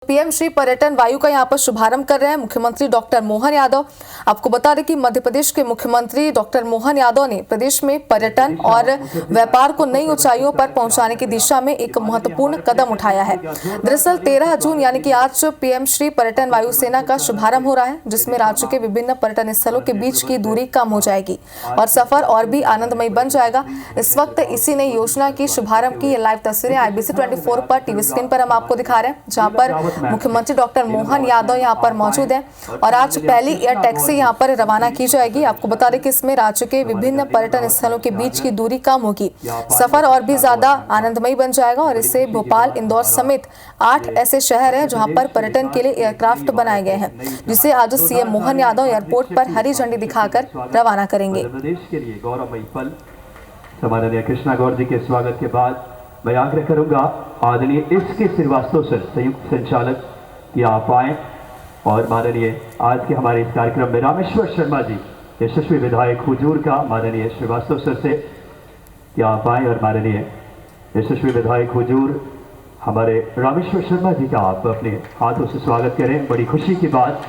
PM Shri पर्यटन वायु का यहाँ पर शुभारंभ कर रहे हैं मुख्यमंत्री डॉक्टर मोहन यादव। आपको बता दें कि मध्य प्रदेश के मुख्यमंत्री डॉक्टर मोहन यादव ने प्रदेश में पर्यटन और व्यापार को नई ऊंचाइयों पर पहुंचाने की दिशा में एक महत्वपूर्ण कदम उठाया है। दरअसल 13 जून यानी कि आज पीएम श्री पर्यटन वायुसेना का शुभारंभ हो रहा है, जिसमें राज्य के विभिन्न पर्यटन स्थलों के बीच की दूरी कम हो जाएगी और सफर और भी आनंदमय बन जाएगा। इस वक्त इसी नई योजना की शुभारंभ की लाइव तस्वीरें IBC 24 पर टीवी स्क्रीन पर हम आपको दिखा रहे हैं, जहां पर मुख्यमंत्री डॉक्टर मोहन यादव यहां पर मौजूद हैं और आज पहली एयर टैक्सी यहां पर रवाना की जाएगी। आपको बता दें कि इसमें राज्य के विभिन्न पर्यटन स्थलों के बीच की दूरी कम होगी, सफर और भी ज्यादा आनंदमय बन जाएगा और इससे भोपाल, इंदौर समेत 8 ऐसे शहर हैं जहां पर पर्यटन के लिए एयरक्राफ्ट बनाए गए हैं, जिसे आज सीएम मोहन यादव एयरपोर्ट पर हरी झंडी दिखाकर रवाना करेंगे। माननीय कृष्णा गौर जी के स्वागत के बाद मैं आग्रह करूंगा आदरणीय इसके श्रीवास्तव सर संयुक्त संचालक कि आप आए और माननीय आज के हमारे इस कार्यक्रम में रामेश्वर शर्मा जी यशस्वी विधायक हुजूर का माननीय श्रीवास्तव सर से कि आप आए और माननीय यशस्वी विधायक हुजूर हमारे रामेश्वर शर्मा जी का आप अपने हाथों से स्वागत करें। बड़ी खुशी की बात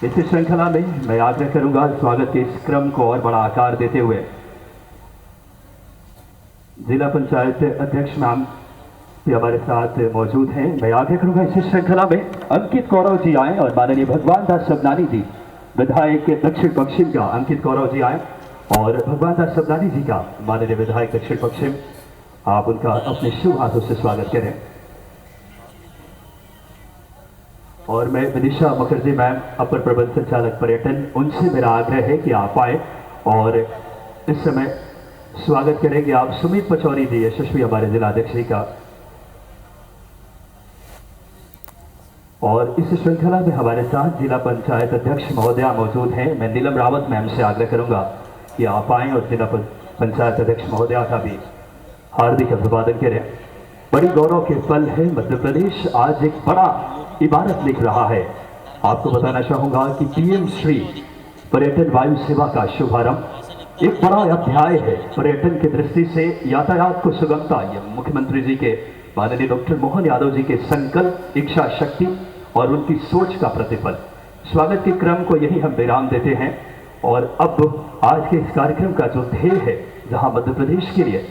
इस श्रृंखला में मैं आग्रह करूंगा स्वागत के इस क्रम को और बड़ा आकार देते हुए जिला पंचायत अध्यक्ष मैम भी हमारे साथ मौजूद हैं। मैं आग्रह करूंगा इस श्रृंखला में अंकित कौरव जी आए और माननीय भगवान दास सबनानी जी विधायक दक्षिण पश्चिम का अंकित कौरव जी आए और भगवान दास सबनानी जी का माननीय विधायक दक्षिण पश्चिम आप उनका अपने शुभ हाथों से स्वागत करें। और मैं विदिशा मुखर्जी मैम अपर प्रबंध संचालक पर्यटन, उनसे मेरा आग्रह है कि आप आए और इस समय स्वागत करेंगे आप सुमित पचौरी जी यशस्वी हमारे जिला अध्यक्ष जी का। और इस श्रृंखला में हमारे साथ जिला पंचायत अध्यक्ष महोदया मौजूद हैं। मैं नीलम रावत मैम से आग्रह करूंगा कि आप आएं और जिला पंचायत अध्यक्ष महोदया का भी हार्दिक अभिवादन करें। बड़ी गौरव के पल है, मध्य प्रदेश आज एक बड़ा इबारत लिख रहा है। आपको बताना चाहूंगा कि पीएम श्री पर्यटन वायु सेवा का शुभारंभ एक बड़ा अध्याय है पर्यटन की दृष्टि से। यातायात को सुगमता, ये मुख्यमंत्री जी के माननीय डॉक्टर मोहन यादव जी के संकल्प, इच्छा शक्ति और उनकी सोच का प्रतिफल। स्वागत के क्रम को यही हम विराम देते हैं और अब आज के इस कार्यक्रम का जो ध्येय है, जहां मध्य प्रदेश के लिए,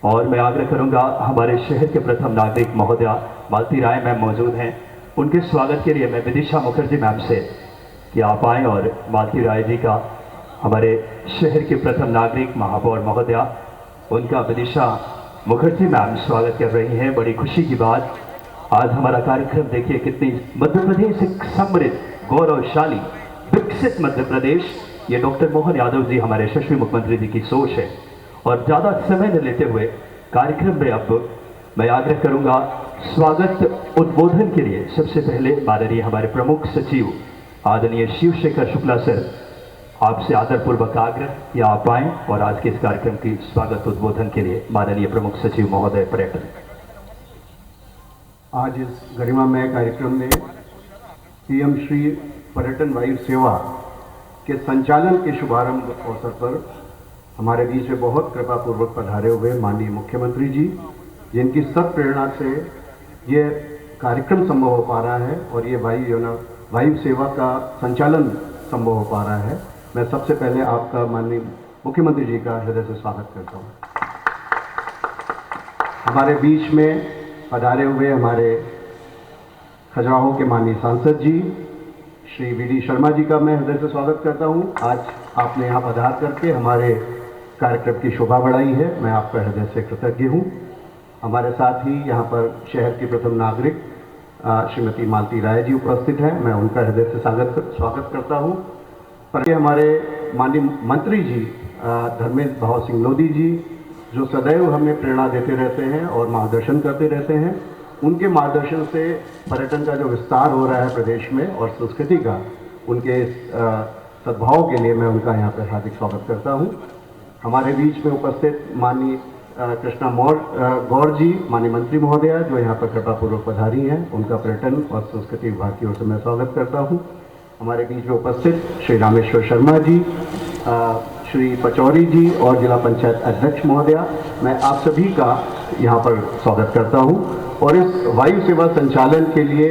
और मैं आग्रह करूंगा हमारे शहर के प्रथम नागरिक महोदया मालती राय मैम मौजूद हैं, उनके स्वागत के लिए मैं विदिशा मुखर्जी मैम से कि आप आए और मालती राय जी का हमारे शहर के प्रथम नागरिक महापौर महोदया उनका विदिशा मुखर्जी मैम स्वागत कर रही हैं। बड़ी खुशी की बात, आज हमारा कार्यक्रम देखिए कितनी मध्य प्रदेश एक समृद्ध, गौरवशाली, विकसित मध्य प्रदेश, ये डॉक्टर मोहन यादव जी हमारे यशस्वी मुख्यमंत्री जी की सोच है। और ज़्यादा समय न लेते हुए कार्यक्रम में अब मैं आग्रह करूंगा स्वागत उद्बोधन के लिए सबसे पहले माननीय हमारे प्रमुख सचिव आदरणीय शिवशेखर शुक्ला सर, आपसे आदरपूर्वक आग्रह कि आप आएं और आज के इस कार्यक्रम की स्वागत उद्बोधन के लिए माननीय प्रमुख सचिव महोदय पर्यटन। आज इस गरिमामय कार्यक्रम में पीएम श्री पर्यटन वायु सेवा के संचालन के शुभारंभ अवसर पर हमारे बीच में बहुत कृपापूर्वक पधारे हुए माननीय मुख्यमंत्री जी, जिनकी सब प्रेरणा से ये कार्यक्रम संभव हो पा रहा है और ये वायु सेवा का संचालन संभव हो पा रहा है। मैं सबसे पहले आपका माननीय मुख्यमंत्री जी का हृदय से स्वागत करता हूँ। हमारे बीच में पधारे हुए हमारे खजुराहो के माननीय सांसद जी श्री VD शर्मा जी का मैं हृदय से स्वागत करता हूँ। आज आपने यहाँ पधार करके हमारे कार्यक्रम की शोभा बढ़ाई है, मैं आपका हृदय से कृतज्ञ हूँ। हमारे साथ ही यहाँ पर शहर के प्रथम नागरिक श्रीमती मालती राय जी उपस्थित हैं, मैं उनका हृदय से स्वागत करता हूँ। पर हमारे माननीय मंत्री जी धर्मेंद्र भाव सिंह लोधी जी, जो सदैव हमें प्रेरणा देते रहते हैं और मार्गदर्शन करते रहते हैं, उनके मार्गदर्शन से पर्यटन का जो विस्तार हो रहा है प्रदेश में और संस्कृति का, उनके सद्भाव के लिए मैं उनका यहाँ पर हार्दिक स्वागत करता हूँ। हमारे बीच में उपस्थित माननीय कृष्णा गौर जी माननीय मंत्री महोदया, जो यहाँ पर कृपापूर्वक पधारी हैं, उनका पर्यटन और संस्कृति विभाग की ओर से मैं स्वागत करता हूँ। हमारे बीच में उपस्थित श्री रामेश्वर शर्मा जी, श्री पचौरी जी और जिला पंचायत अध्यक्ष महोदया, मैं आप सभी का यहाँ पर स्वागत करता हूँ। और इस वायु सेवा संचालन के लिए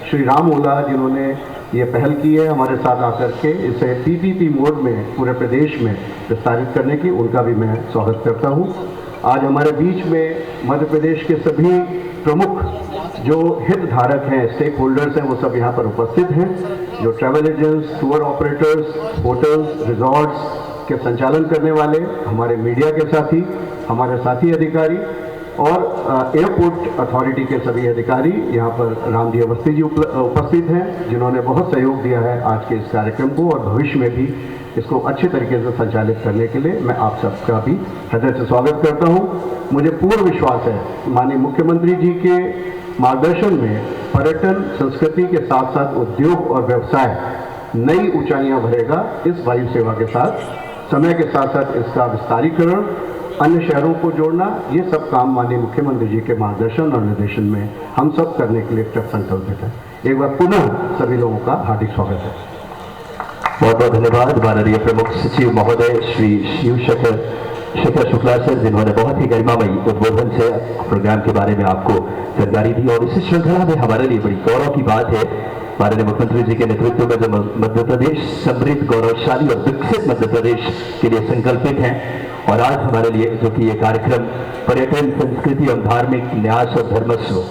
श्री राम ओला जिन्होंने ये पहल की है हमारे साथ आकर के इसे पीपीपी मोड में पूरे प्रदेश में विस्तारित करने की, उनका भी मैं स्वागत करता हूँ। आज हमारे बीच में मध्य प्रदेश के सभी प्रमुख जो हितधारक हैं, स्टेक होल्डर्स हैं, वो सब यहाँ पर उपस्थित हैं। जो travel agents, tour operators, hotels, resorts के संचालन करने वाले, हमारे मीडिया के साथी, हमारे साथी अधिकारी और एयरपोर्ट अथॉरिटी के सभी अधिकारी, यहाँ पर रामजी अवस्थी जी उपस्थित हैं, जिन्होंने बहुत सहयोग दिया है आज के इस कार्यक्रम को और भविष्य में भी इसको अच्छे तरीके से संचालित करने के लिए मैं आप सबका भी हृदय से स्वागत करता हूँ। मुझे पूर्ण विश्वास है माननीय मुख्यमंत्री जी के मार्गदर्शन में पर्यटन, संस्कृति के साथ साथ उद्योग और व्यवसाय नई ऊंचाइयां भरेगा। इस वायु सेवा के साथ समय के साथ साथ इसका विस्तारीकरण, अन्य शहरों को जोड़ना, ये सब काम माननीय मुख्यमंत्री जी के मार्गदर्शन और निर्देशन में हम सब करने के लिए कृत संकल्पित है। एक बार पुनः सभी लोगों का हार्दिक स्वागत है। बहुत बहुत धन्यवाद माननीय प्रमुख सचिव महोदय श्री शिव शेखर शुक्ला सर, जिन्होंने बहुत ही गरिमामयी उद्बोधन से प्रोग्राम के बारे में आपको जानकारी दी। और इस श्रृंखला में हमारे लिए बड़ी गौरव की बात है, माननीय मुख्यमंत्री जी के नेतृत्व में जो मध्य प्रदेश समृद्ध, गौरवशाली और विकसित मध्य प्रदेश के लिए संकल्पित हैं। और आज हमारे लिए जो कि ये कार्यक्रम पर्यटन, संस्कृति एवं धार्मिक न्यास और धर्मस्व,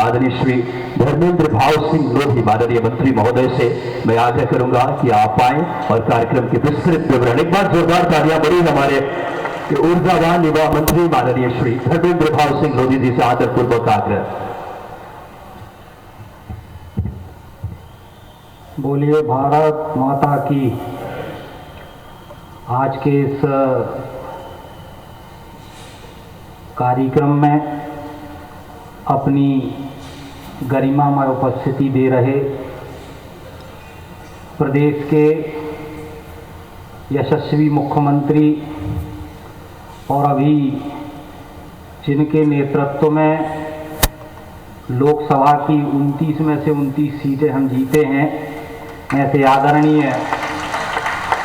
आदरणीय श्री धर्मेंद्र भाव सिंह लोधी माननीय मंत्री महोदय से मैं आग्रह करूंगा कि आप आए और कार्यक्रम के विस्तृत विवरण, एक बार जोरदार तालियां बड़ी हमारे ऊर्जावान युवा मंत्री माननीय श्री धर्मेंद्र भाव सिंह लोधी जी से आदरपूर्वक आग्रह। बोलिए भारत माता की। आज के इस कार्यक्रम में अपनी गरिमामय उपस्थिति दे रहे प्रदेश के यशस्वी मुख्यमंत्री और अभी जिनके नेतृत्व में लोकसभा की 29 में से 29 सीटें हम जीते हैं, ऐसे आदरणीय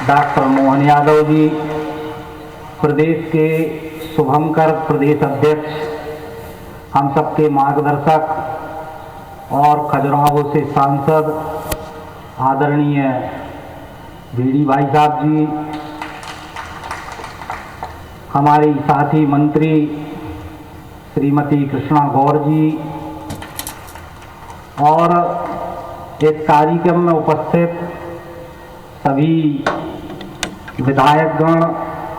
डॉक्टर मोहन यादव जी, प्रदेश के शुभंकर प्रदेश अध्यक्ष, हम सबके मार्गदर्शक और खजुराहो से सांसद आदरणीय बीडी भाई साहब जी, हमारी साथी मंत्री श्रीमती कृष्णा गौर जी और इस कार्यक्रम में उपस्थित सभी विधायकगण,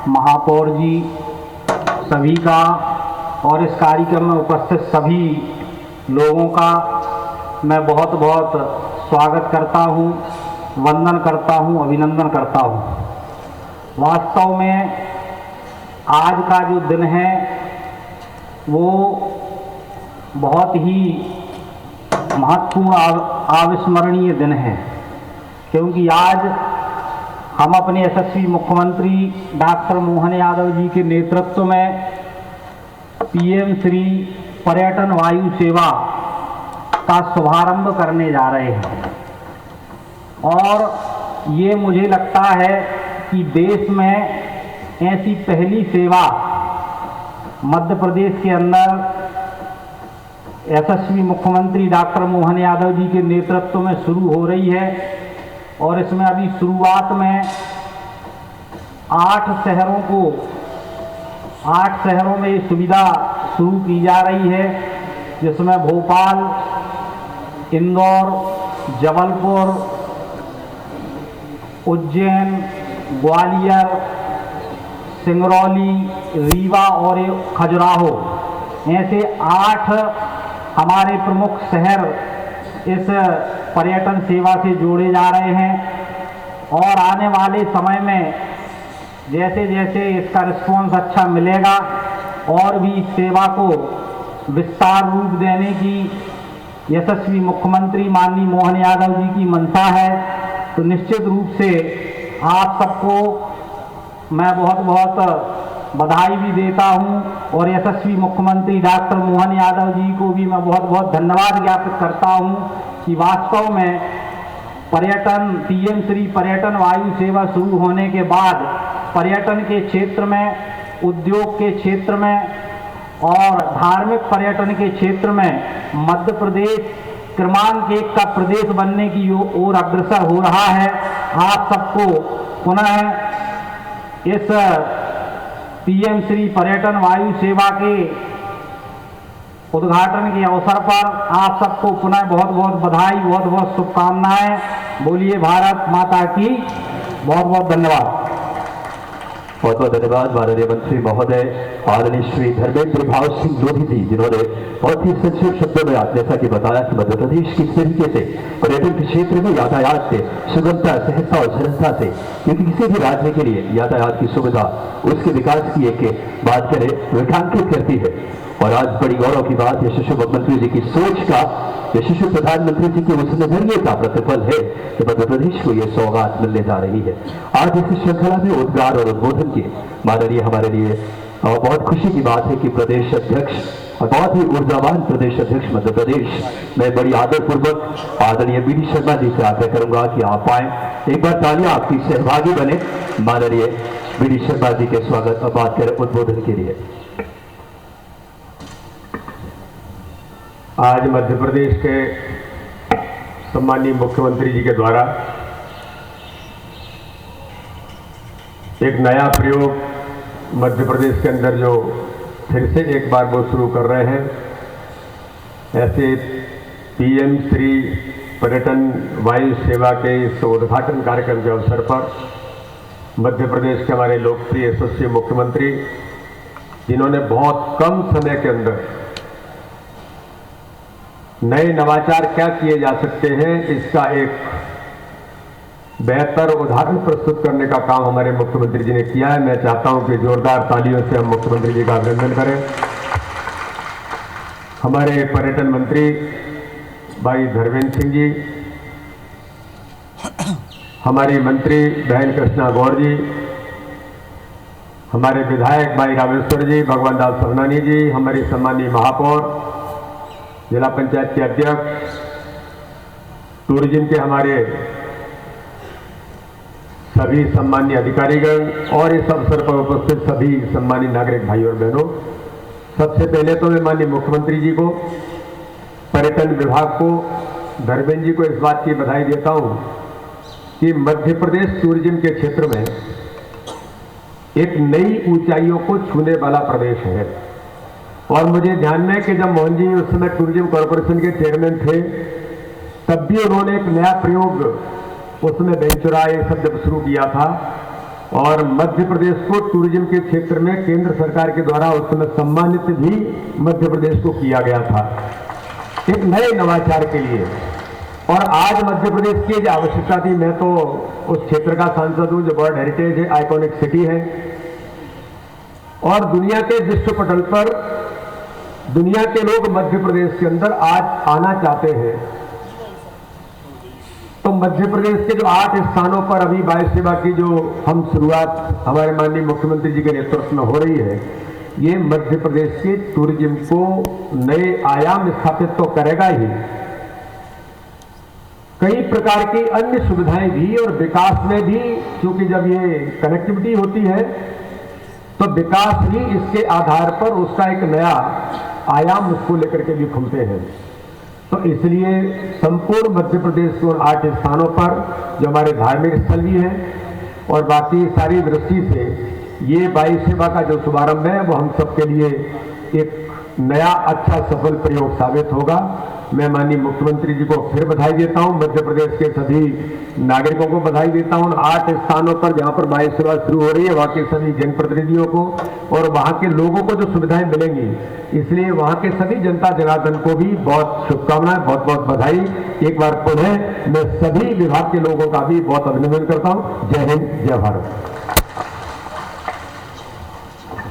महापौर जी, सभी का और इस कार्यक्रम में उपस्थित सभी लोगों का मैं बहुत बहुत स्वागत करता हूँ, वंदन करता हूँ, अभिनंदन करता हूँ। वास्तव में आज का जो दिन है वो बहुत ही महत्वपूर्ण अविस्मरणीय दिन है, क्योंकि आज हम अपने यशस्वी मुख्यमंत्री डॉक्टर मोहन यादव जी के नेतृत्व में पीएम श्री पर्यटन वायु सेवा का शुभारंभ करने जा रहे हैं। और ये मुझे लगता है कि देश में ऐसी पहली सेवा मध्य प्रदेश के अंदर यशस्वी मुख्यमंत्री डॉक्टर मोहन यादव जी के नेतृत्व में शुरू हो रही है। और इसमें अभी शुरुआत में 8 शहरों में ये सुविधा शुरू की जा रही है, जिसमें भोपाल, इंदौर, जबलपुर, उज्जैन, ग्वालियर, सिंगरौली, रीवा और खजुराहो, ऐसे 8 हमारे प्रमुख शहर इस पर्यटन सेवा से जोड़े जा रहे हैं। और आने वाले समय में जैसे जैसे इसका रिस्पॉन्स अच्छा मिलेगा और भी इस सेवा को विस्तार रूप देने की यशस्वी मुख्यमंत्री माननीय मोहन यादव जी की मंशा है, तो निश्चित रूप से आप सबको मैं बहुत बहुत बधाई भी देता हूं और यशस्वी मुख्यमंत्री डॉक्टर मोहन यादव जी को भी मैं बहुत बहुत धन्यवाद ज्ञापित करता हूं कि वास्तव में पर्यटन, पीएम श्री पर्यटन वायु सेवा शुरू होने के बाद पर्यटन के क्षेत्र में, उद्योग के क्षेत्र में और धार्मिक पर्यटन के क्षेत्र में मध्य प्रदेश क्रमांक 1 का प्रदेश बनने की ओर अग्रसर हो रहा है। आप सबको पुनः इस पीएम श्री पर्यटन वायु सेवा के उद्घाटन के अवसर पर आप सबको पुनः बहुत बहुत बधाई, बहुत बहुत शुभकामनाएं। बोलिए भारत माता की। बहुत बहुत धन्यवाद। बहुत बहुत धन्यवाद माननीय मंत्री महोदय आदरणीय श्री धर्मेंद्र भाव सिंह लोधी जी, जिन्होंने बहुत ही संक्षिप्त शब्दों में आज जैसा कि बताया कि मध्य प्रदेश किस तरीके से पर्यटन के क्षेत्र में यातायात से सुगमता, सहजता और सरलता से, क्योंकि किसी भी राज्य के लिए यातायात की सुविधा उसके विकास की एक बात करें रेखांकित करती है। और आज बड़ी गौरव की बात यशस्वी मुख्यमंत्री जी की सोच का, यशस्वी प्रधानमंत्री जी के उस नजरिए का प्रतिफल है कि मध्य प्रदेश को यह सौगात मिलने जा रही है। आज इस श्रृंखला में उद्गार और उद्बोधन के माननीय हमारे लिए बहुत खुशी की बात है कि प्रदेश अध्यक्ष और बहुत ही ऊर्जावान प्रदेश अध्यक्ष मध्य प्रदेश, मैं बड़ी आदरपूर्वक आदरणीय वीडी शर्मा जी से आग्रह करूंगा कि आप आए, एक बार तालियां आपकी सहभागी बने माननीय वीडी शर्मा जी के स्वागत और बात करें उद्बोधन के लिए। आज मध्य प्रदेश के सम्मानीय मुख्यमंत्री जी के द्वारा एक नया प्रयोग मध्य प्रदेश के अंदर जो फिर से एक बार वो शुरू कर रहे हैं, ऐसे पीएम श्री पर्यटन वायु सेवा के इस उद्घाटन कार्यक्रम के अवसर पर मध्य प्रदेश के हमारे लोकप्रिय यशस्वी मुख्यमंत्री, जिन्होंने बहुत कम समय के अंदर नए नवाचार क्या किए जा सकते हैं इसका एक बेहतर उदाहरण प्रस्तुत करने का काम हमारे मुख्यमंत्री जी ने किया है। मैं चाहता हूं कि जोरदार तालियों से हम मुख्यमंत्री जी का अभिनंदन करें। हमारे पर्यटन मंत्री भाई धर्मेंद्र सिंह जी, हमारी मंत्री बहन कृष्णा गौर जी, हमारे विधायक भाई रामेश्वर जी, भगवान दास सवनानी जी, हमारी सम्मानीय महापौर, जिला पंचायत के अध्यक्ष, टूरिज्म के हमारे सभी सम्मानीय अधिकारीगण और इस अवसर पर उपस्थित सभी सम्मानित नागरिक भाई और बहनों, सबसे पहले तो मैं माननीय मुख्यमंत्री जी को, पर्यटन विभाग को, धर्मेंद्र जी को इस बात की बधाई देता हूं कि मध्य प्रदेश टूरिज्म के क्षेत्र में एक नई ऊंचाइयों को छूने वाला प्रदेश है। और मुझे ध्यान में कि जब मोहन जी उस समय टूरिज्म कॉरपोरेशन के चेयरमैन थे, तब भी उन्होंने एक नया प्रयोग उसमें वेंचुरा ये सब जब शुरू किया था और मध्य प्रदेश को टूरिज्म के क्षेत्र में केंद्र सरकार के द्वारा उस समय सम्मानित भी मध्य प्रदेश को किया गया था एक नए नवाचार के लिए। और आज मध्य प्रदेश की जो आवश्यकता थी, मैं तो उस क्षेत्र का सांसद हूं जो वर्ल्ड हेरिटेज है, आइकॉनिक सिटी है, और दुनिया के विश्व पटल पर दुनिया के लोग मध्य प्रदेश के अंदर आज आना चाहते हैं। तो मध्य प्रदेश के जो 8 स्थानों पर अभी वायु सेवा की जो हम शुरुआत हमारे माननीय मुख्यमंत्री जी के नेतृत्व में हो रही है, ये मध्य प्रदेश के टूरिज्म को नए आयाम स्थापित तो करेगा ही, कई प्रकार की अन्य सुविधाएं भी और विकास में भी, क्योंकि जब ये कनेक्टिविटी होती है तो विकास ही इसके आधार पर उसका एक नया आयाम उसको लेकर के भी खुलते हैं। तो इसलिए संपूर्ण मध्य प्रदेश के 8 स्थानों पर जो हमारे धार्मिक स्थल भी हैं और बाकी सारी दृष्टि से ये वायु सेवा का जो शुभारंभ है वो हम सबके लिए एक नया अच्छा सफल प्रयोग साबित होगा। मैं माननीय मुख्यमंत्री जी को फिर बधाई देता हूं, मध्य प्रदेश के सभी नागरिकों को बधाई देता हूं। 8 स्थानों पर जहां पर वायु सेवा शुरू हो रही है, वहां के सभी जनप्रतिनिधियों को और वहां के लोगों को जो सुविधाएं मिलेंगी, इसलिए वहां के सभी जनता जनार्दन को भी बहुत शुभकामनाएं, बहुत बहुत बधाई। एक बार पुनः मैं सभी विभाग के लोगों का भी बहुत अभिनंदन करता हूं। जय हिंद, जय भारत।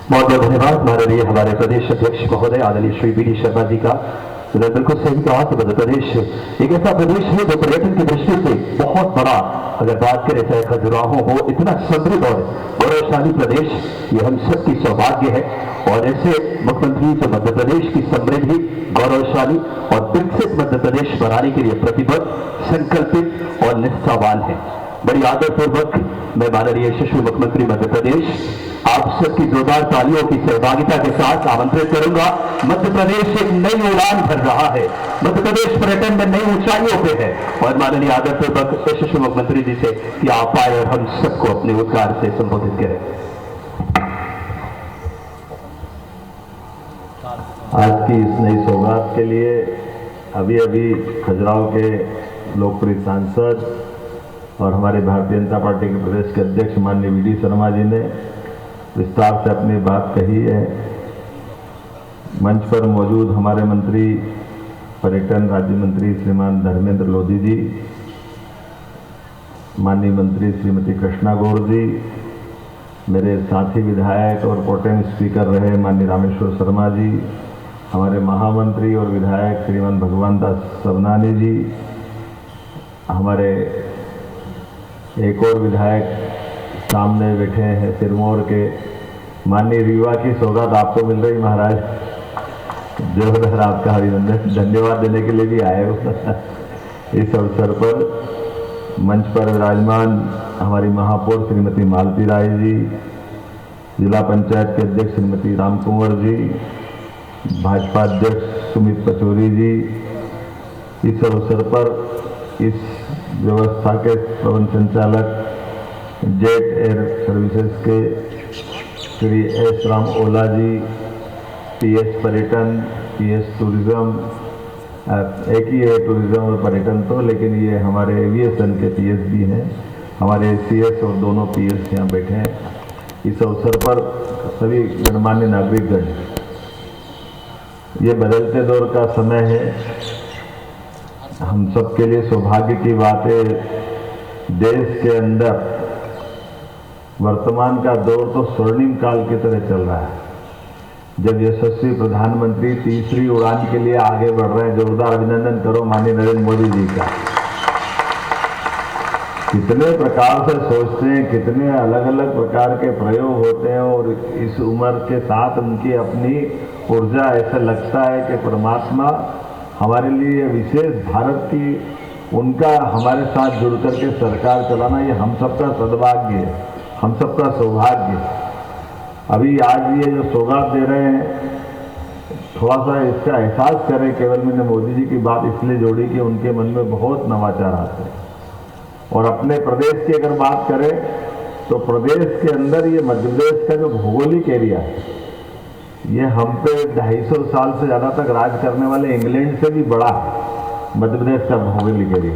बहुत बहुत धन्यवाद माननीय हमारे प्रदेश अध्यक्ष महोदय आदरणीय श्री वीडी शर्मा जी का। तो बिल्कुल सही कहा कि मध्य प्रदेश एक ऐसा प्रदेश है जो पर्यटन की दृष्टि से बहुत बड़ा, अगर बात करें चाहे खजुराहो हो, इतना समृद्ध और गौरवशाली प्रदेश, ये हम सबकी सौभाग्य है। और ऐसे मुख्यमंत्री जो मध्य प्रदेश की समृद्धि, गौरवशाली और विकसित मध्य प्रदेश बनाने के लिए प्रतिबद्ध, संकल्पित और निष्ठावान है। बड़ी आदरपूर्वक मैं माननीय यशस्वी मुख्यमंत्री मध्य प्रदेश आप सबकी जोरदार तालियों की सहभागिता के साथ आमंत्रित करूंगा। मध्य प्रदेश एक नई उड़ान भर रहा है, मध्य प्रदेश पर्यटन में नई ऊंचाइयों पे है और माननीय आदरणीय यशस्वी मुख्यमंत्री जी से कि आप आए और हम सबको अपने उद्गार से संबोधित करें। आज की इस नई सौगात के लिए अभी अभी खजुराहो के लोकप्रिय सांसद और हमारे भारतीय जनता पार्टी के प्रदेश के अध्यक्ष माननीय वीडी शर्मा जी ने विस्तार से अपनी बात कही है। मंच पर मौजूद हमारे मंत्री पर्यटन राज्य मंत्री श्रीमान धर्मेंद्र लोधी जी, माननीय मंत्री श्रीमती कृष्णा गौड़ जी, मेरे साथी विधायक और प्रोटेम स्पीकर रहे माननीय रामेश्वर शर्मा जी, हमारे महामंत्री और विधायक श्रीमान भगवान दास सबनानी जी, हमारे एक और विधायक सामने बैठे हैं सिरमौर के माननीय रीवा की सौगात आपको मिल रही महाराज, जोरदार आपका अभिनंदन, धन्यवाद देने के लिए भी आए हो। इस अवसर पर मंच पर विराजमान हमारी महापौर श्रीमती मालती राय जी, जिला पंचायत के अध्यक्ष श्रीमती राम कुंवर जी, भाजपा अध्यक्ष सुमित पचौरी जी, इस अवसर पर इस व्यवस्था के प्रबंध संचालक जेट एयर सर्विसेज के श्री एस राम ओला जी, पीएस पर्यटन, पीएस टूरिज्म, एक ही है टूरिज्म और पर्यटन तो, लेकिन ये हमारे एविएशन के पीएस भी हैं, हमारे सीएस और दोनों पीएस यहाँ बैठे हैं। इस अवसर पर सभी गणमान्य नागरिकगण, ये बदलते दौर का समय है, हम सबके लिए सौभाग्य की बात है। देश के अंदर वर्तमान का दौर तो स्वर्णिम काल की तरह चल रहा है, जब यशस्वी प्रधानमंत्री तीसरी उड़ान के लिए आगे बढ़ रहे हैं। जोरदार अभिनंदन करो माननीय नरेंद्र मोदी जी का। कितने प्रकार से सोचते हैं, कितने अलग अलग प्रकार के प्रयोग होते हैं और इस उम्र के साथ उनकी अपनी ऊर्जा, ऐसा लगता है कि परमात्मा हमारे लिए विशेष भारत की उनका हमारे साथ जुड़ करके सरकार चलाना, ये हम सबका सद्भाग्य है, हम सबका सौभाग्य है। अभी आज ये जो सौगात दे रहे हैं, थोड़ा सा इसका एहसास करें। केवल मैंने मोदी जी की बात इसलिए जोड़ी कि उनके मन में बहुत नवाचार आते हैं। और अपने प्रदेश की अगर बात करें तो प्रदेश के अंदर ये मध्य प्रदेश का जो भौगोलिक एरिया है, ये हम पे 250 साल से ज़्यादा तक राज करने वाले इंग्लैंड से भी बड़ा है। मध्य प्रदेश का भौगोलिक एरिया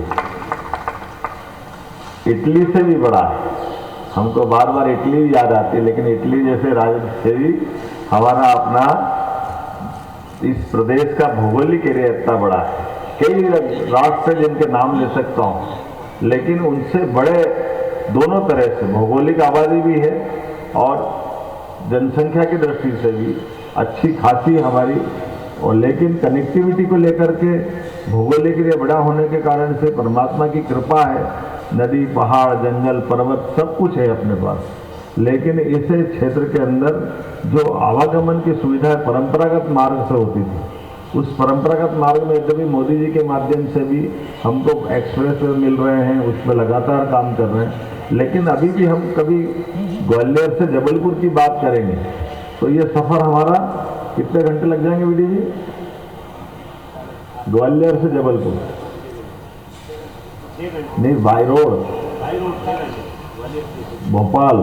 इटली से भी बड़ा है। हमको बार बार इटली याद आती है, लेकिन इटली जैसे राज्य से भी हमारा अपना इस प्रदेश का भौगोलिक एरिया इतना बड़ा है। कई राष्ट्र जिनके नाम ले सकता हूँ, लेकिन उनसे बड़े दोनों तरह से भौगोलिक आबादी भी है और जनसंख्या की दृष्टि से भी अच्छी खासी हमारी, और लेकिन कनेक्टिविटी को लेकर के भौगोलिक एरिया बड़ा होने के कारण से परमात्मा की कृपा है, नदी, पहाड़, जंगल, पर्वत सब कुछ है अपने पास। लेकिन इसे क्षेत्र के अंदर जो आवागमन की सुविधा परंपरागत मार्ग से होती थी, उस परंपरागत मार्ग में यद्यपि मोदी जी के माध्यम से भी हमको एक्सप्रेस वे मिल रहे हैं, उस पर लगातार काम कर रहे हैं। लेकिन अभी भी हम कभी ग्वालियर से जबलपुर की बात करेंगे तो ये सफ़र हमारा कितने घंटे लग जाएंगे वीडी जी? ग्वालियर से जबलपुर नहीं, बाय रोड भोपाल।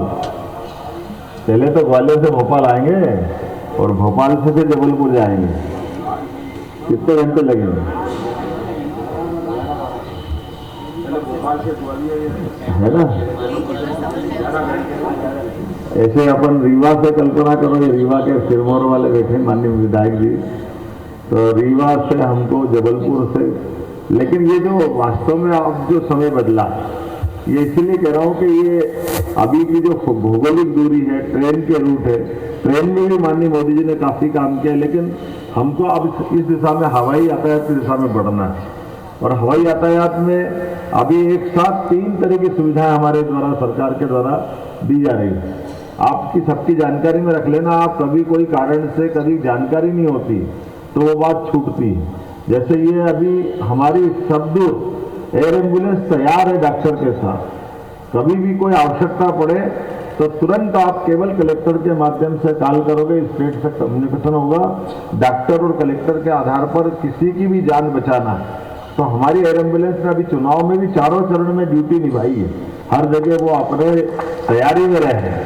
पहले तो ग्वालियर से भोपाल आएंगे और भोपाल से फिर जबलपुर जाएंगे। कितने घंटे लगेंगे? है ना? ऐसे अपन रीवा से कल्पना करो, ये रीवा के सिरमौर वाले बैठे माननीय विधायक जी, तो रीवा से हमको जबलपुर से, लेकिन ये जो वास्तव में अब जो समय बदला, ये इसलिए कह रहा हूँ कि ये अभी की जो भौगोलिक दूरी है, ट्रेन के रूट है, ट्रेन में भी माननीय मोदी जी ने काफ़ी काम किया, लेकिन हमको अब इस दिशा में हवाई यातायात की दिशा में बढ़ना है। और हवाई यातायात में अभी एक साथ 3 तरह की सुविधाएं हमारे द्वारा, सरकार के द्वारा दी जा रही है। आपकी सबकी जानकारी में रख लेना, आप कभी कोई कारण से कभी जानकारी नहीं होती तो वो बात छूटती है। जैसे ये अभी हमारी सब दूर एयर एम्बुलेंस तैयार है डॉक्टर के साथ, कभी भी कोई आवश्यकता पड़े तो तुरंत आप केवल कलेक्टर के माध्यम से कॉल करोगे, स्टेट से कम्युनिकेशन होगा, डॉक्टर और कलेक्टर के आधार पर किसी की भी जान बचाना है। तो हमारी एयर एम्बुलेंस ने अभी चुनाव में भी चारों चरण में ड्यूटी निभाई है, हर जगह वो अपने तैयारी में रहे हैं।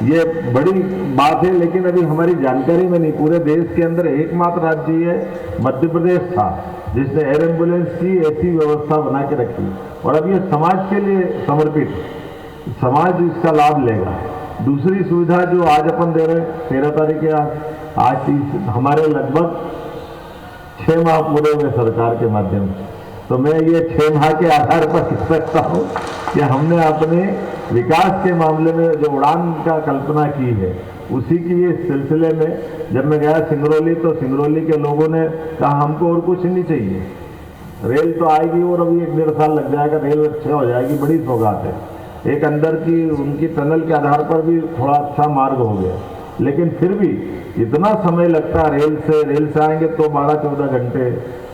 ये बड़ी बात है, लेकिन अभी हमारी जानकारी में नहीं, पूरे देश के अंदर एकमात्र राज्य ये मध्य प्रदेश था जिसने एयर एम्बुलेंस की ऐसी व्यवस्था बना के रखी, और अब ये समाज के लिए समर्पित, समाज इसका लाभ लेगा। दूसरी सुविधा जो आज अपन दे रहे हैं 13 तारीख के आज हमारे लगभग 6 माह पूरे हुए सरकार के माध्यम से, तो मैं ये 6 माह के आधार पर कह सकता हूँ कि हमने अपने विकास के मामले में जो उड़ान का कल्पना की है, उसी की ये सिलसिले में जब मैं गया सिंगरौली, तो सिंगरौली के लोगों ने कहा हमको और कुछ नहीं चाहिए, रेल तो आएगी और अभी 1-1.5 साल लग जाएगा, रेल अच्छी हो जाएगी, बड़ी सौगात है। एक अंदर की उनकी टनल के आधार पर भी थोड़ा अच्छा मार्ग हो गया, लेकिन फिर भी इतना समय लगता है रेल से आएंगे तो 12-14 घंटे,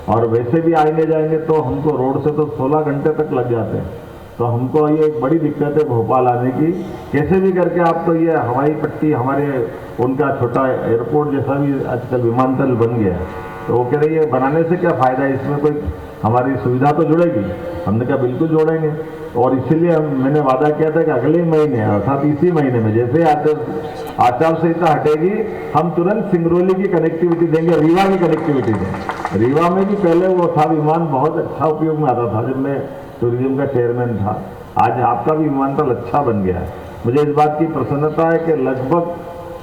और वैसे भी आएंगे जाएंगे तो हमको रोड से तो 16 घंटे तक लग जाते हैं। तो हमको ये एक बड़ी दिक्कत है भोपाल आने की, कैसे भी करके आप तो ये हवाई पट्टी हमारे उनका छोटा एयरपोर्ट जैसा भी आजकल विमानतल बन गया, तो वो कह रही है बनाने से क्या फ़ायदा है, इसमें कोई हमारी सुविधा तो जुड़ेगी। हमने कहा बिल्कुल जोड़ेंगे, और इसीलिए मैंने वादा किया था कि अगले महीने अर्थात इसी महीने में जैसे आचार संहिता हटेगी, हम तुरंत सिंगरौली की कनेक्टिविटी देंगे, रीवा की कनेक्टिविटी देंगे। रीवा में भी पहले वो था विमान, बहुत अच्छा उपयोग में आता था जब मैं टूरिज्म का चेयरमैन था, आज आपका भी विमानतल अच्छा बन गया है। मुझे इस बात की प्रसन्नता है कि लगभग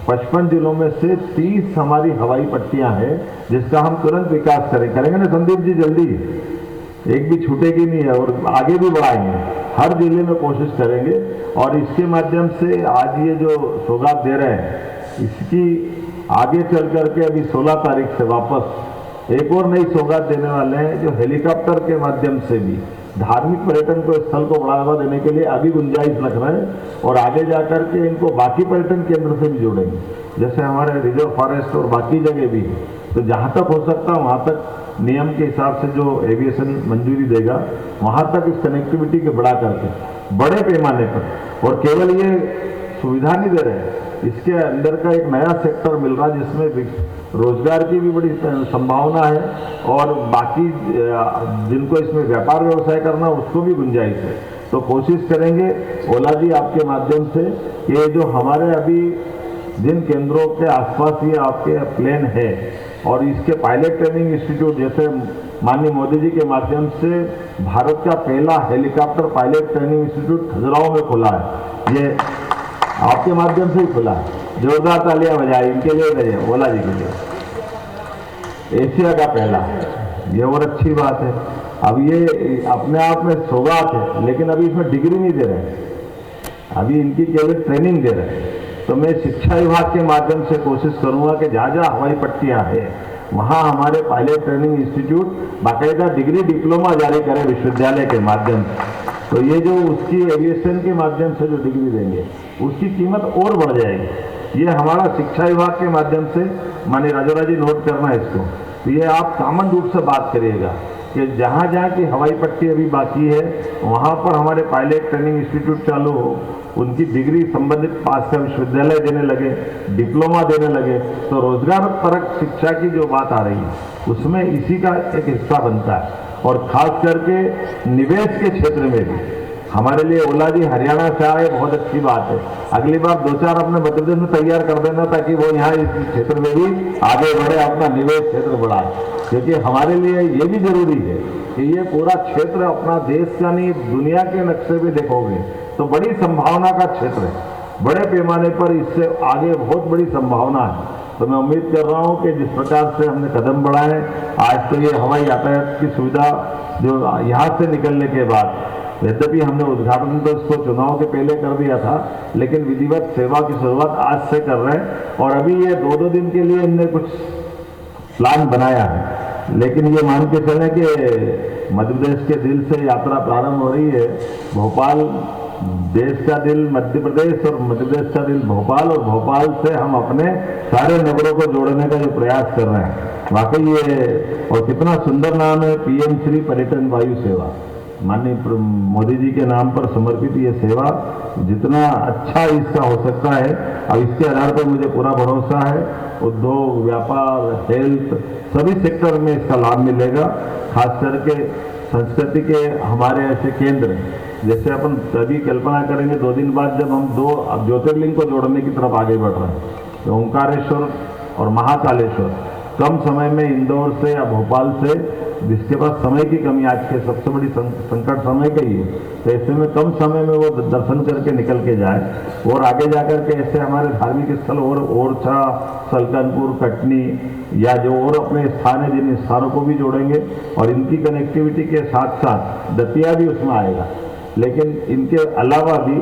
55 जिलों में से 30 हमारी हवाई पट्टियां हैं, जिसका हम तुरंत विकास करेंगे ना संदीप जी, जल्दी एक भी छूटेगी नहीं है, और आगे भी बढ़ाएंगे, हर जिले में कोशिश करेंगे। और इसके माध्यम से आज ये जो सौगात दे रहे हैं, इसकी आगे चल करके अभी 16 तारीख से वापस एक और नई सौगात देने वाले हैं, जो हेलीकॉप्टर के माध्यम से भी धार्मिक पर्यटन को स्थल को बढ़ावा देने के लिए अभी गुंजाइश रख रहे हैं, और आगे जाकर के इनको बाकी पर्यटन केंद्र से भी जोड़ेंगे, जैसे हमारे रिजर्व फॉरेस्ट और बाकी जगह भी है। तो जहाँ तक हो सकता है वहाँ तक नियम के हिसाब से जो एविएशन मंजूरी देगा, वहाँ तक इस कनेक्टिविटी के बढ़ा करके बड़े पैमाने पर, और केवल ये सुविधा नहीं दे रहे हैं, इसके अंदर का एक नया सेक्टर मिल रहा है जिसमें रोजगार की भी बड़ी संभावना है, और बाकी जिनको इसमें व्यापार व्यवसाय करना उसको भी गुंजाइश है। तो कोशिश करेंगे ओला जी आपके माध्यम से कि जो हमारे अभी जिन केंद्रों के आसपास ये आपके प्लेन है, और इसके पायलट ट्रेनिंग इंस्टीट्यूट जैसे माननीय मोदी जी के माध्यम से भारत का पहला helicopter pilot training institute Khajuraho में खुला है, ये आपके माध्यम से ही खुला है, जोरदार तालियां बजाएं इनके लिए, बजाएं ओला जी के लिए, एशिया का पहला, ये और अच्छी बात है। अब ये अपने आप में सौगात है, लेकिन अभी इसमें डिग्री नहीं दे रहे, अभी इनकी केवल ट्रेनिंग दे रहे हैं। तो मैं शिक्षा विभाग के माध्यम से कोशिश करूंगा कि जहाँ जहाँ हवाई पट्टियाँ हैं वहाँ हमारे पायलट ट्रेनिंग इंस्टीट्यूट बाकायदा डिग्री डिप्लोमा जारी करें विश्वविद्यालय के माध्यम से। तो ये जो उसकी एविएशन के माध्यम से जो डिग्री देंगे उसकी कीमत और बढ़ जाएगी। ये हमारा शिक्षा विभाग के माध्यम से, माननीय राजौरा जी नोट करना है इसको, तो ये आप कॉमन रूप से बात करिएगा कि जहाँ जहाँ की हवाई पट्टी अभी बाकी है वहाँ पर हमारे पायलट ट्रेनिंग इंस्टीट्यूट चालू हो, उनकी डिग्री संबंधित पास का विश्वविद्यालय देने लगे, डिप्लोमा देने लगे, तो रोजगार परक शिक्षा की जो बात आ रही है उसमें इसी का एक हिस्सा बनता है। और खास करके निवेश के क्षेत्र में भी हमारे लिए ओला जी हरियाणा से आए, बहुत अच्छी बात है। अगली बार 2-4 अपने मध्य प्रदेश में तैयार कर देना ताकि वो यहाँ इस क्षेत्र में भी आगे बढ़े, अपना निवेश क्षेत्र बढ़ाए, क्योंकि हमारे लिए ये भी जरूरी है कि ये पूरा क्षेत्र अपना देश का नहीं दुनिया के नक्शे में देखोगे तो बड़ी संभावना का क्षेत्र है, बड़े पैमाने पर इससे आगे बहुत बड़ी संभावना है। तो मैं उम्मीद कर रहा हूँ कि जिस प्रकार से हमने कदम बढ़ाए, आज तो ये हवाई यातायात की सुविधा जो यहाँ से निकलने के बाद, यद्यपि हमने उद्घाटन तो इसको चुनाव के पहले कर दिया था, लेकिन विधिवत सेवा की शुरुआत आज से कर रहे हैं, और अभी ये 2-2 दिन के लिए इनने कुछ प्लान बनाया है। लेकिन ये मान के चलें कि मध्य प्रदेश के दिल से यात्रा प्रारंभ हो रही है। भोपाल देश का दिल मध्य प्रदेश और मध्य प्रदेश का दिल भोपाल, और भोपाल से हम अपने सारे नगरों को जोड़ने का जो प्रयास कर रहे हैं, वाकई ये और कितना सुंदर नाम है, पीएम श्री पर्यटन वायु सेवा। माननीय मोदी जी के नाम पर समर्पित ये सेवा जितना अच्छा इसका हो सकता है, अब इसके आधार पर मुझे पूरा भरोसा है उद्योग, व्यापार, हेल्थ सभी सेक्टर में इसका लाभ मिलेगा। खास करके संस्कृति के हमारे ऐसे केंद्र जैसे अपन तभी कल्पना करेंगे 2 दिन बाद जब हम 2 ज्योतिर्लिंग को जोड़ने की तरफ आगे बढ़ रहे हैं, तो ओंकारेश्वर और महाकालेश्वर कम समय में इंदौर से या भोपाल से, जिसके पास समय की कमी आज के सबसे बड़ी संकट समय का ही है, तो ऐसे में कम समय में वो दर्शन करके निकल के जाए और आगे जाकर के ऐसे हमारे धार्मिक स्थल और ओरछा, सलकनपुर, कटनी या जो और अपने स्थान है जिन स्थानों को भी जोड़ेंगे और इनकी कनेक्टिविटी के साथ साथ दतिया भी उसमें आएगा। लेकिन इनके अलावा भी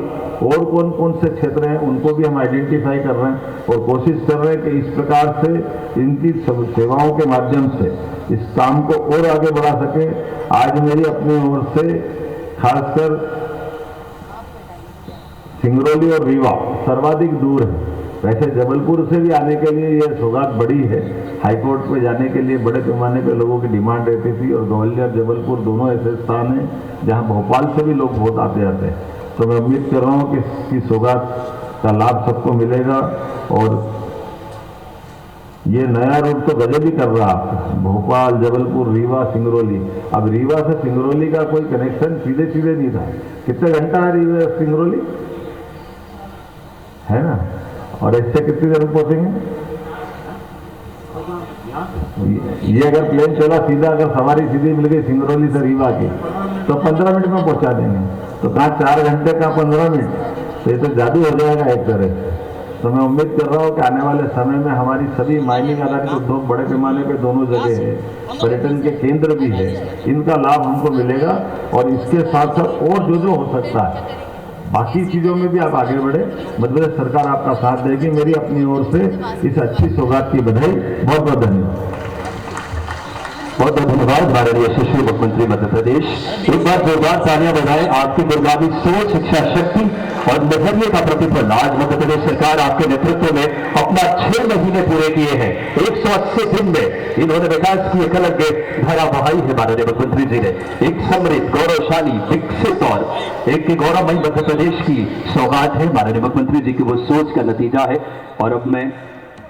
और कौन कौन से क्षेत्र हैं उनको भी हम आइडेंटिफाई कर रहे हैं और कोशिश कर रहे हैं कि इस प्रकार से इनकी सेवाओं के माध्यम से इस काम को और आगे बढ़ा सके। आज मेरी अपनी ओर से खासकर सिंगरौली और रीवा सर्वाधिक दूर है। वैसे जबलपुर से भी आने के लिए यह सौगात बड़ी है, हाईकोर्ट पे जाने के लिए बड़े पैमाने पे लोगों की डिमांड रहती थी और ग्वालियर, जबलपुर दोनों ऐसे स्थान हैं जहां भोपाल से भी लोग बहुत आते जाते हैं। तो मैं उम्मीद कर रहा हूं कि इसकी सौगात का लाभ सबको मिलेगा और ये नया रूट तो गजब ही कर रहा है। भोपाल, जबलपुर, रीवा, सिंगरौली। अब रीवा से सिंगरौली का कोई कनेक्शन सीधे सीधे नहीं था। कितने घंटा है रीवा सिंगरौली, है ना? और इससे कितनी देर में पहुंचेंगे? ये अगर प्लेन चला सीधा, अगर सवारी सीधी मिल गई सिंगरौली से रीवा की तो 15 मिनट में पहुंचा देंगे। तो कहाँ 4 घंटे का 15 मिनट, तो ये तो जादू हो जाएगा एक तरह। तो मैं उम्मीद कर रहा हूँ कि आने वाले समय में हमारी सभी माइनिंग आधारित उद्योग बड़े पैमाने पे दोनों जगह है, पर्यटन के केंद्र भी है, इनका लाभ हमको मिलेगा। और इसके साथ साथ और जो हो सकता है बाकी चीजों में भी आप आगे बढ़े, मध्य प्रदेश सरकार आपका साथ देगी। मेरी अपनी ओर से इस अच्छी सौगात की बधाई। बहुत बहुत धन्यवाद। बहुत बहुत धन्यवाद माननीय यशस्वी मुख्यमंत्री मध्य प्रदेश। एक बार जोरदार तालियां बजाएं आपकी दूरगामी सोच, शिक्षा शक्ति और नजरिए का प्रतिफल। आज मध्य प्रदेश सरकार आपके नेतृत्व में अपना 6 महीने पूरे किए हैं। 180 दिन में इन्होंने विकास की एक अलग धारा बहाई है। माननीय मुख्यमंत्री जी ने एक समृद्ध, गौरवशाली, विकसित और एक गौरवमयी मध्य प्रदेश की सौगात है। माननीय मुख्यमंत्री जी की वो सोच का नतीजा है। और अब मैं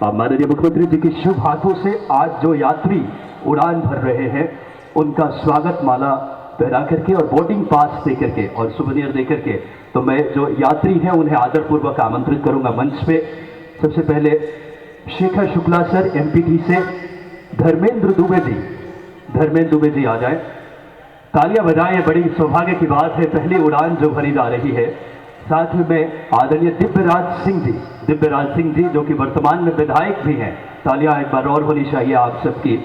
माननीय मुख्यमंत्री जी के शुभ हाथों से आज जो यात्री उड़ान भर रहे हैं उनका स्वागत माला पहना करके और बोर्डिंग पास दे करके और सुवेनियर दे करके, तो मैं जो यात्री हैं उन्हें आदरपूर्वक आमंत्रित करूंगा मंच पे। सबसे पहले शेखर शुक्ला सर एमपीटी से, धर्मेंद्र दुबे जी आ जाए। तालियां बजाएं, बड़ी सौभाग्य की बात है, पहली उड़ान जो भरी जा रही है। साथ में आदरणीय दिव्यराज सिंह जी जो कि वर्तमान में विधायक भी हैं। तालियां एक बार और होनी चाहिए आप सबकी।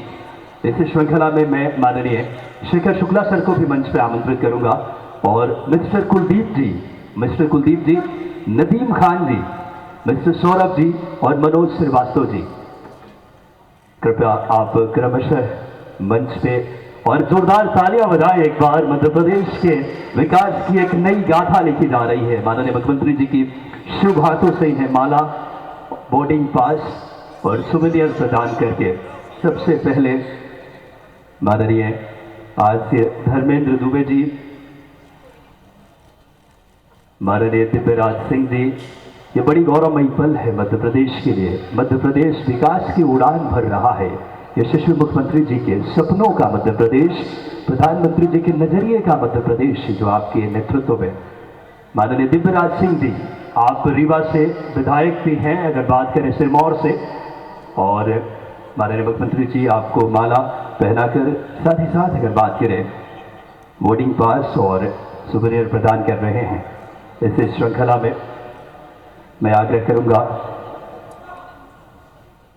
इस श्रृंखला में मैं माननीय शेखर शुक्ला सर को भी मंच पर आमंत्रित करूंगा और मिस्टर कुलदीप जी, नदीम खान जी, मिस्टर सौरभ जी और मनोज श्रीवास्तव जी, कृपया आप क्रमशः मंच पे और जोरदार तालियां बजाएं एक बार। मध्य प्रदेश के विकास की एक नई गाथा लिखी जा रही है। माननीय मुख्यमंत्री जी की शुभ हाथों से इन्हें माला, बोर्डिंग पास और सुवेनियर प्रदान करके सबसे पहले माननीय आचार्य धर्मेंद्र दुबे जी, माननीय दिव्यराज सिंह जी, ये बड़ी गौरवमयी पल है मध्य प्रदेश के लिए। मध्य प्रदेश विकास की उड़ान भर रहा है। यशस्वी मुख्यमंत्री जी के सपनों का मध्य प्रदेश, प्रधानमंत्री जी के नजरिए का मध्य प्रदेश जो आपके नेतृत्व में। माननीय दिव्यराज सिंह जी, आप रीवा से विधायक भी हैं अगर बात करें सिरमौर से, और माननीय मुख्यमंत्री जी आपको माला पहनाकर साथ ही साथ अगर बात करें बोर्डिंग पास और सुवेनियर प्रदान कर रहे हैं। इस श्रृंखला में मैं आग्रह करूंगा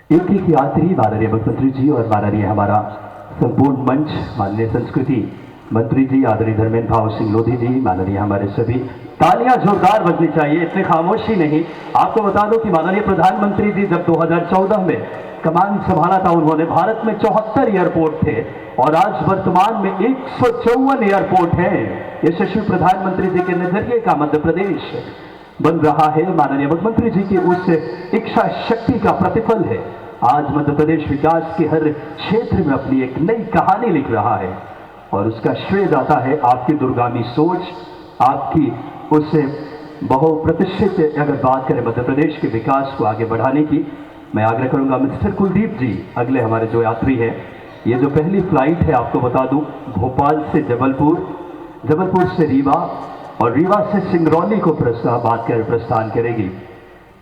एक यात्री माननीय मुख्यमंत्री जी और माननीय हमारा संपूर्ण मंच, माननीय संस्कृति मंत्री जी आदरणीय धर्मेंद्र भाव सिंह लोधी जी, माननीय हमारे सभी, तालियां जोरदार बजनी चाहिए, इतने खामोशी नहीं। आपको बता दूं कि माननीय प्रधानमंत्री जी जब 2014 में कमान संभाला था उन्होंने, भारत में 74 एयरपोर्ट थे और आज वर्तमान में 154 एयरपोर्ट हैं। यशस्वी प्रधानमंत्री जी के नजरिए का मध्य प्रदेश बन रहा है। माननीय मुख्यमंत्री जी की उस इच्छा शक्ति का प्रतिफल है। आज मध्य प्रदेश विकास के हर क्षेत्र में अपनी एक नई कहानी लिख रहा है। और उसका श्रेय जाता है आपकी दूरगामी सोच, आपकी उस बहुप्रतिष्ठित, अगर बात करें मध्य प्रदेश के विकास को आगे बढ़ाने की। मैं आग्रह करूंगा मिस्टर कुलदीप जी, अगले हमारे जो यात्री हैं, ये जो पहली फ्लाइट है आपको बता दूं, भोपाल से जबलपुर, जबलपुर से रीवा और रीवा से सिंगरौली को प्रस्थान करेगी।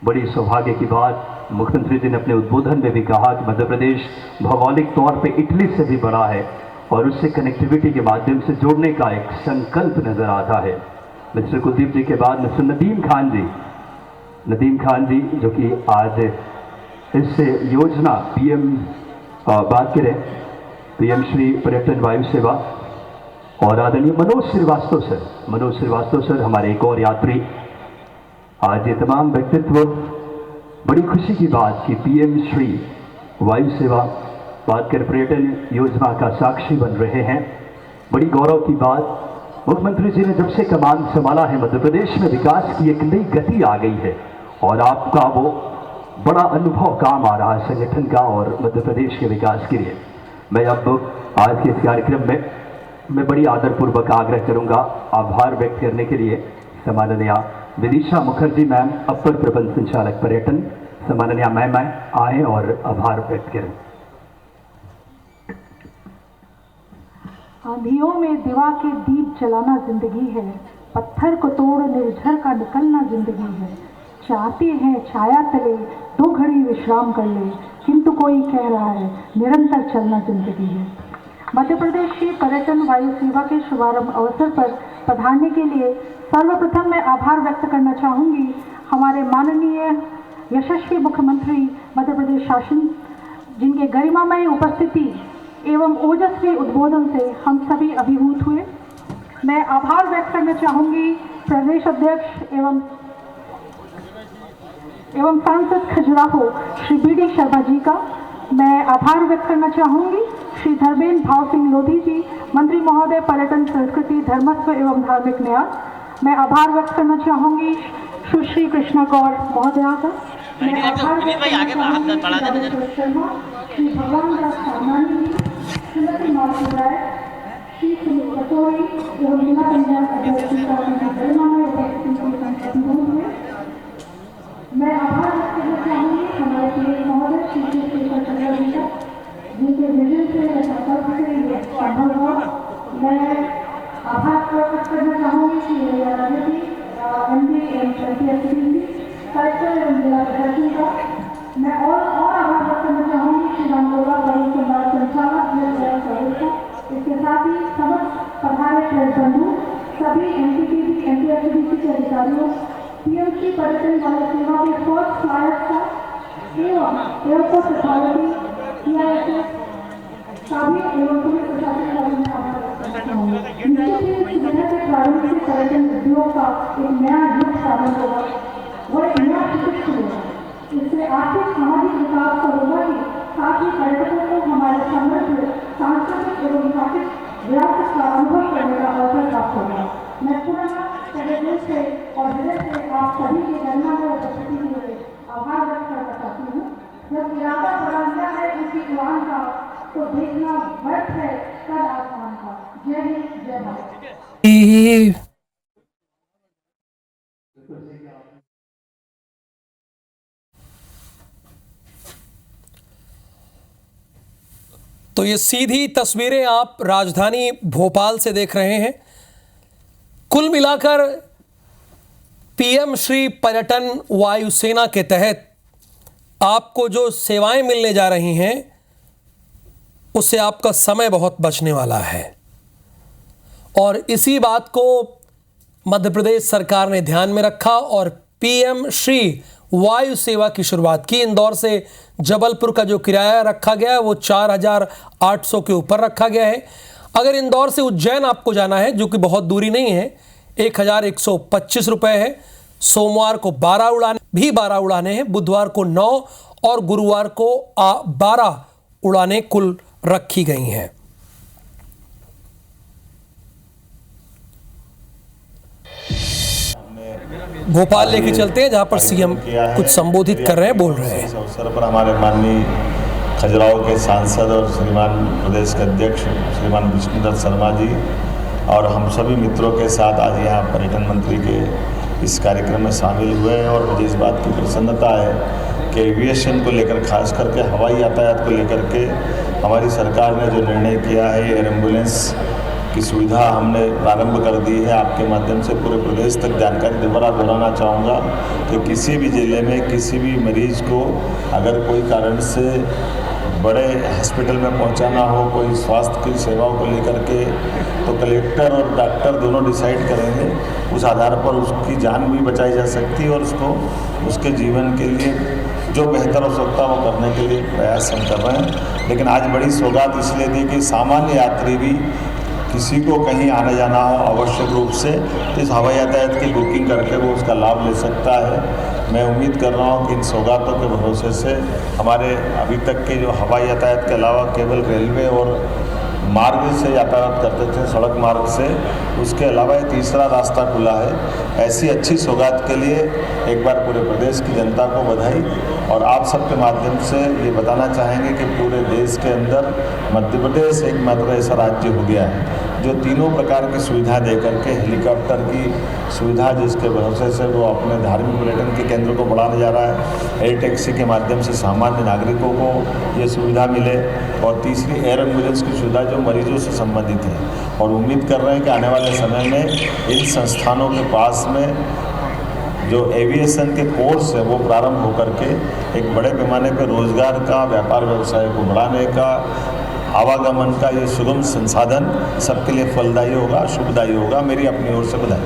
बड़ी सौभाग्य की बात, मुख्यमंत्री जी ने अपने उद्बोधन में भी कहा कि मध्य प्रदेश भौगोलिक तौर पे इटली से भी बड़ा है और उससे कनेक्टिविटी के माध्यम से जोड़ने का एक संकल्प नजर आता है। मिस्टर कुलदीप जी के बाद मिस्टर नदीम खान जी जो कि आज इस योजना बात करें पीएम श्री पर्यटन वायु सेवा, और आदरणीय मनोज श्रीवास्तव सर हमारे एक और यात्री। आज ये तमाम व्यक्तित्व, बड़ी खुशी की बात कि पीएम श्री वायु सेवा बात कर पर्यटन योजना का साक्षी बन रहे हैं। बड़ी गौरव की बात, मुख्यमंत्री जी ने जब से कमान संभाला है मध्य प्रदेश में विकास की एक नई गति आ गई है और आपका वो बड़ा अनुभव काम आ रहा है संगठन का और मध्य प्रदेश के विकास के लिए। मैं अब आज के इस कार्यक्रम में मैं बड़ी आदरपूर्वक आग्रह करूंगा आभार व्यक्त करने के लिए सम्माननीय विदिशा मुखर्जी मैम, अपर प्रबंध संचालक पर्यटन, सम्माननीय मैम आए और आभार व्यक्त करें। आंधियों में दिवा के दीप जलाना जिंदगी है, पत्थर को तोड़ निर्झर का निकलना जिंदगी है। चाहते हैं छाया तले दो घड़ी विश्राम कर ले, किंतु कोई कह रहा है निरंतर चलना जिंदगी है। मध्य प्रदेश की पर्यटन वायु सेवा के शुभारंभ अवसर पर पधारने के लिए सर्वप्रथम मैं आभार व्यक्त करना चाहूँगी हमारे माननीय यशस्वी मुख्यमंत्री मध्य प्रदेश शासन, जिनके गरिमामय उपस्थिति एवं ओजस्वी उद्बोधन से हम सभी अभिभूत हुए। मैं आभार व्यक्त करना चाहूँगी प्रदेश अध्यक्ष एवं सांसद खजुराहो श्री बीडी शर्मा जी का। मैं आभार व्यक्त करना चाहूँगी श्री धर्मेंद्र भाव सिंह लोधी जी, मंत्री महोदय पर्यटन, संस्कृति, धर्मस्व एवं धार्मिक न्याय। मैं आभार व्यक्त करना चाहूँगी सुश्री कृष्णा गौर महोदया का। मैं आभार व्यक्त करना चाहूँगी शर्मा, श्री भगवान दास सामनानी जी, श्रीमती मालती राय, श्री सुनील कटोरी एवं जिला पंचायत अध्यक्ष का गरिमामय उपस्थिति के संबोधन में। मैं आभार व्यक्त करना चाहूँगी हमारे पीएम महोदय श्री शेखर चंद्र जी का, जिनके विजन से संकल्प से ये संभव हुआ। मैं आभार व्यक्त करना चाहूँगी श्री राजनीति एमडी एवं कलेक्टर एवं जिला प्रशासन का। मैं और आभार व्यक्त करना चाहूँगी श्री रामगोला वायु संभाग संचालक का। इसके साथ ही समस्त पधारे प्रेस बंधु, सभी एनटीपीसी एनटीएचडीसी के अधिकारियों, पीएमसी पर्यटन वायु सेवा के फर्स्ट फ्लायर्स का एवं एयरपोर्ट अथॉरिटी, सीआईएसएफ सभी एवं पुलिस प्रशासन का मैं आभार व्यक्त करता हूँ। निश्चित ही इस सुविधा के प्रारंभ से पर्यटन उद्योग का एक नया युग प्रारंभ होगा, वह एक नया शिक्षित होगा। इससे आर्थिक सामाजिक विकास तो होगा ही, साथ ही पर्यटकों को हमारे समृद्ध सांस्कृतिक एवं साहित्यिक विरासत का अनुभव करने का अवसर प्राप्त होगा। मैं पुनः दिल से और हृदय से आप सभी की गरिमा में उपस्थिति के लिए आभार व्यक्त करना चाहती हूँ। जब इरादा बड़ा गया है उसी उड़ान का, तो देखना व्यर्थ है कल आसमान का। जय हिंद, जय भारत। तो ये सीधी तस्वीरें आप राजधानी भोपाल से देख रहे हैं। कुल मिलाकर पीएम श्री पर्यटन वायुसेना के तहत आपको जो सेवाएं मिलने जा रही हैं उससे आपका समय बहुत बचने वाला है और इसी बात को मध्य प्रदेश सरकार ने ध्यान में रखा और पीएम श्री वायु सेवा की शुरुआत की। इंदौर से जबलपुर का जो किराया रखा गया है वो 4,800 के ऊपर रखा गया है। अगर इंदौर से उज्जैन आपको जाना है, जो कि बहुत दूरी नहीं है, 1,125 रुपये है। सोमवार को 12 उड़ाने हैं, बुधवार को 9 और गुरुवार को 12 उड़ानें कुल रखी गई हैं। भोपाल लेके चलते हैं जहां पर सीएम कुछ संबोधित कर रहे हैं, बोल रहे हैं। इस अवसर पर हमारे माननीय खजुराहो के सांसद और श्रीमान प्रदेश के अध्यक्ष श्रीमान विष्णुदत्त शर्मा जी और हम सभी मित्रों के साथ आज यहाँ पर्यटन मंत्री के इस कार्यक्रम में शामिल हुए हैं। और मुझे इस बात की प्रसन्नता है कि एविएशन को लेकर, खास करके हवाई यातायात को लेकर के हमारी सरकार ने जो निर्णय किया है, एयर एम्बुलेंस की सुविधा हमने प्रारंभ कर दी है। आपके माध्यम से पूरे प्रदेश तक जानकारी दोबारा दोहराना चाहूँगा कि किसी भी जिले में किसी भी मरीज को अगर कोई कारण से बड़े हॉस्पिटल में पहुंचाना हो, कोई स्वास्थ्य की सेवाओं को लेकर के, तो कलेक्टर और डॉक्टर दोनों डिसाइड करेंगे। उस आधार पर उसकी जान भी बचाई जा सकती है और उसको उसके जीवन के लिए जो बेहतर हो सकता है वो करने के लिए प्रयास हम कर रहे हैं। लेकिन आज बड़ी सौगात इसलिए दी कि सामान्य यात्री भी किसी को कहीं आने जाना हो आवश्यक रूप से तो इस हवाई यातायात की बुकिंग करके वो उसका लाभ ले सकता है। मैं उम्मीद कर रहा हूँ कि इन सौगातों के भरोसे से हमारे अभी तक के जो हवाई यातायात के अलावा केवल रेलवे और मार्ग से यातायात करते थे, सड़क मार्ग से, उसके अलावा ये तीसरा रास्ता खुला है। ऐसी अच्छी सौगात के लिए एक बार पूरे प्रदेश की जनता को बधाई। और आप सबके माध्यम से ये बताना चाहेंगे कि पूरे देश के अंदर मध्य प्रदेश एकमात्र ऐसा राज्य हो गया है जो तीनों प्रकार की सुविधा दे करके, हेलीकॉप्टर की सुविधा जिसके भरोसे से वो अपने धार्मिक पर्यटन के केंद्र को बढ़ाने जा रहा है, एयर टैक्सी के माध्यम से सामान्य नागरिकों को ये सुविधा मिले, और तीसरी एयर एम्बुलेंस की सुविधा जो मरीजों से संबंधित है। और उम्मीद कर रहे हैं कि आने वाले समय में इन संस्थानों के पास में जो एविएशन के कोर्स है वो प्रारंभ होकर के एक बड़े पैमाने पर रोजगार का, व्यापार व्यवसाय को बढ़ाने का, आवागमन का ये सुगम संसाधन सबके लिए फलदायी होगा, शुभदायी होगा। मेरी अपनी ओर से बधाई।